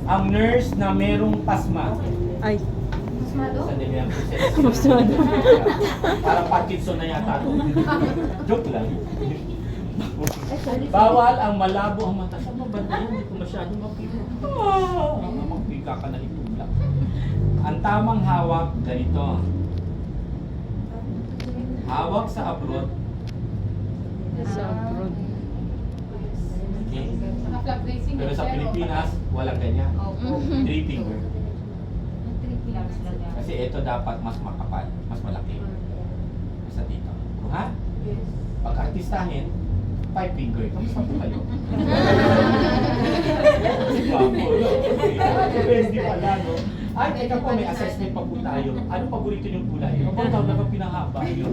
ang nurse na merong pasma. Ay. Sandali lang. Pasmado. Parang Parkinson na yata ito. Joke lang. Bawal ang malabo ang mata. Saan mo ba na yan? Hindi ko masyadong makita. Magpika ka na ito lang. Ang tamang hawak, ganito. Hawak sa abroad. Sa abroad. Okay? Pero sa Pilipinas, walang ganyan. 3 finger. Kasi ito dapat mas makapal, mas malaki. Sa dito. Ha? Pag artistahin, 5 finger. Kamusta po kayo? Depende pala, no? Ay, teka po, may assessment pa po tayo. Ano paborito niyong kulay? Kapag tawag na pinahaba, yun.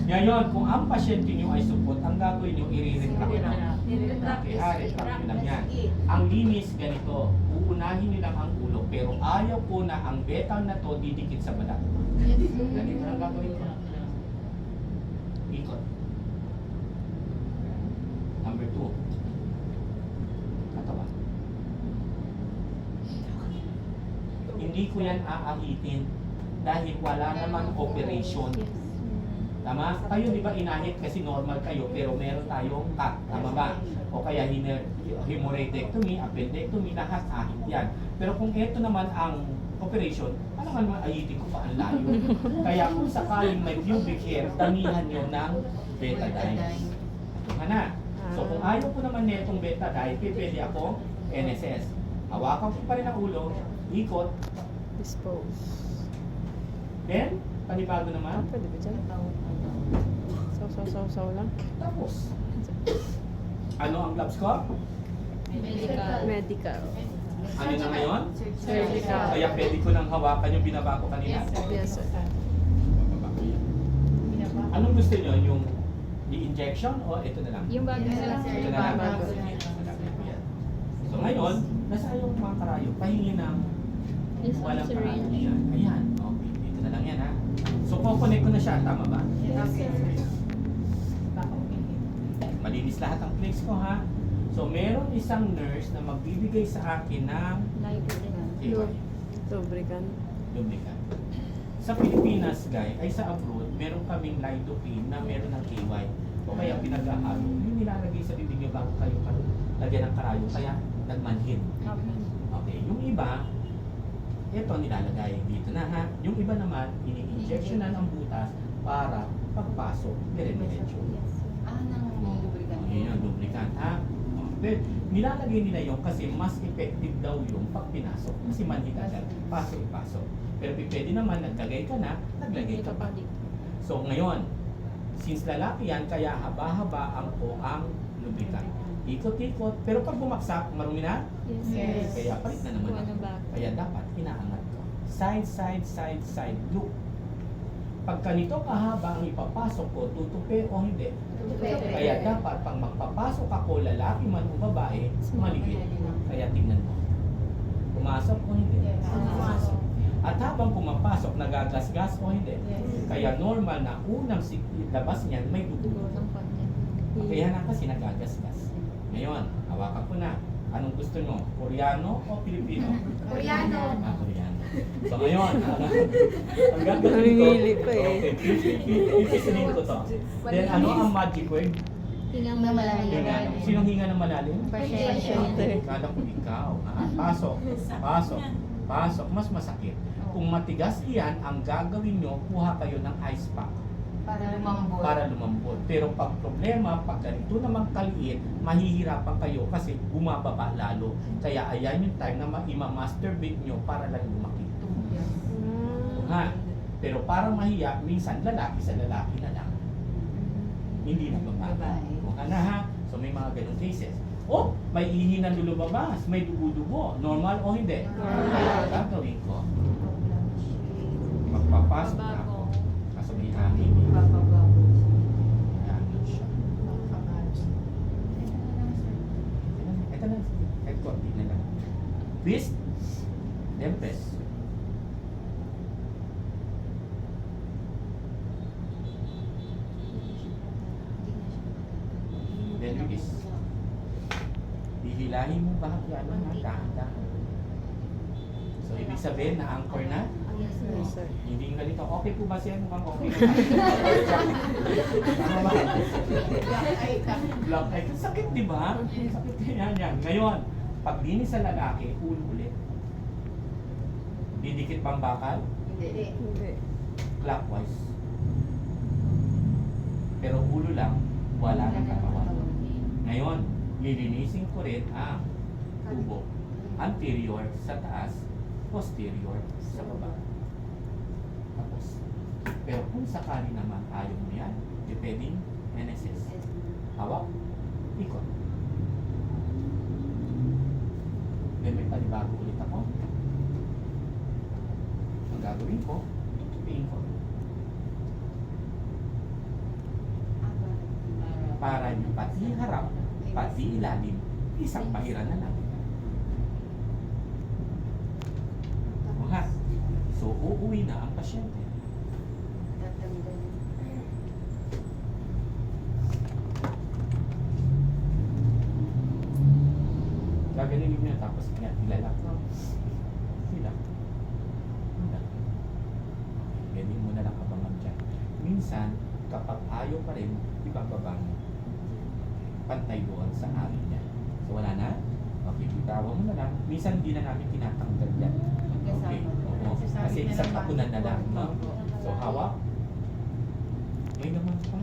Ngayon, kung ang pasyente niyo ay supot, ang gagawin niyo, i-retract na. Okay, retract lang yan. Ang linis, ganito, uunahin niyo lang ang ulo, pero ayaw po na ang betal na to didikit sa balat. Ganito ang gagawin ko. Ikot. Number 2. Katawan. Hindi ko yan aahitin dahil wala namang operation. Tama? Kayo di ba inahit kasi normal kayo pero meron tayong cut. Tama ba? O kaya hemorrhoidectomy, appendectomy, lahat ahit yan. Pero kung ito naman ang operation, ano naman ahitin ko pa ang layo. Kaya kung sakaling may pubic hair, damihan nyo ng betadine. Ito na. So kung ayaw ko naman netong betadine, pwede ako NSS. Hawakan ko pa rin ang ulo, ikot, Dispose. then panibago naman. Pwede ba dyan? Saw lang. Tapos, ano ang gloves ko? Medical. Ano na ngayon? Surgical. Kaya pwede ko nang hawakan yung binaba ko kanina. Yes, sir. Bababa ko yan. Anong gusto nyo? Yung i-injection o ito na lang? Yung bago na lang, sir. Ito na lang. Bago. Sige, malapit ko yan. So ngayon, nasa yung mga karayo, pahingi ng Yes, walang sir. karayo. Ayan. Ayan. Okay, dito na lang yan ha. So kukonek ko na siya, tama ba? Malinis lahat ang place ko ha. So meron isang nurse na magbibigay sa akin ng KY. Lubricant. Lubricant. Sa Pilipinas, guys, ay sa abroad, meron kaming lidocaine na meron ng KY. O kaya pinag-ahalo. Yung nilalagay sa bibig nyo bago kayo lagyan ng karayo. Kaya nagmanhin. Okay. Yung iba, ito nilalagay dito na ha. Yung iba naman, ini-injection na ng butas para pagpasok, dire-diretso. Yun yung lubricant ha. Then, nilalagay nila yung kasi mas effective daw yung pag pinasok. Kasi manhid agad, pasok-pasok. Pero pwede naman, naglagay ka na, naglagay ka pa. So ngayon, since lalaki yan, kaya haba-haba ang lubricant. Ikot-ikot, pero pag bumaksak, marumi na? Yes. Kaya palit na naman ako. Kaya dapat inaangat ko. Side, side, side, side, loop. Pagka nito kahaba ang ipapasok ko, tutupi o hindi. Kaya dapat pag magpapasok ako, lalaki man o babae, maligid. Kaya tingnan mo. Pumasok o hindi? Pumasok. At habang pumapasok, nagagasgas o hindi? Kaya normal na unang labas niyan, may dugo. Kaya na kasi nagagasgas. Ngayon, hawakan ko na. Anong gusto mo? Koreano o Pilipino? Koreano. Koreano. So ngayon, ang gagawin ko, Namimili pa eh. okay, pipisilin ko to. Then ano ang magic word? Hingang na malalim. Hinga. Sinong hinga ng malalim? Pasyente. Kala ko ikaw. Pasok, pasok, pasok. Mas masakit. Kung matigas iyan, ang gagawin nyo, kuha kayo ng ice pack para lumambot. Pero pag problema, pag ganito naman kaliit, mahihirapan kayo kasi bumababa lalo. Kaya ayan yung time na ima-masturbate nyo para lang lumaki. Ha? Pero para mahiya, minsan lalaki sa lalaki na lang. Hindi na babae. O na ha? So may mga ganong cases. Oh, may ihi na lumabas, may dugo-dugo. Normal o hindi? Normal. Gagawin ko. Magpapasok na ako. Kaso may hangin. Hangin siya. Ito na. Kahit konti na lang. Twist. Then press. Then release. Hihilahin mo bahagyan ng dahan-dahan. Ibig sabihin na anchor na. Yes, Yes, sir. Hindi yung ganito. Okay po ba siya? Mukhang okay. Tama ba? Black eye. Sakit, di ba? Sakit yan. Ngayon, pag linis sa lalaki, ulo ulit. Didikit pang bakal, Hindi. Hindi. clockwise. Pero ulo lang, wala nang katawan. Ngayon, lilinisin ko rin ang tubo. Anterior sa taas, posterior sa baba. Tapos, pero kung sakali naman ayaw mo yan, pwedeng NSS. Hawak, ikot. Then may panibago ulit ako. Ang gagawin ko, iikot. Para yung pati harap, pati ilalim, isang pahiran na lang. Mga. So, uuwi na ang pasyente. Gaganin niyo tapos ilalak. Sila. Ganyan mo na lang abangan dyan. Minsan, kapag ayaw pa rin, ibababa mo. Pantay doon sa amin niya. So, wala na. Okay, bitawan mo na lang. Minsan, hindi na namin tinatanggal yan. Okay. Oo. Kasi isang kapunan na lang. No? So, hawak. May naman pa.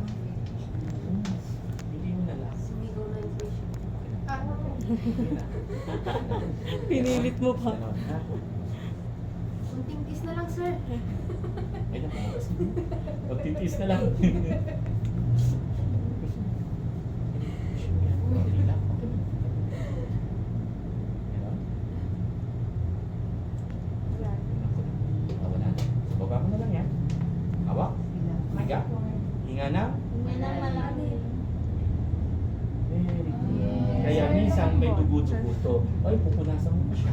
Hindi mo na lang. Okay na. Pinilit mo pa. Ganon, ha? Kunting kiss na lang, sir. Ayun na. Magtitis na lang. Relax. Ganon. Wala na. So, baba mo na lang yan. Hawak. Higa. Hinga na. Very good. Kaya minsan may dugo-dugo to. Ay, pupunasan mo pa siya.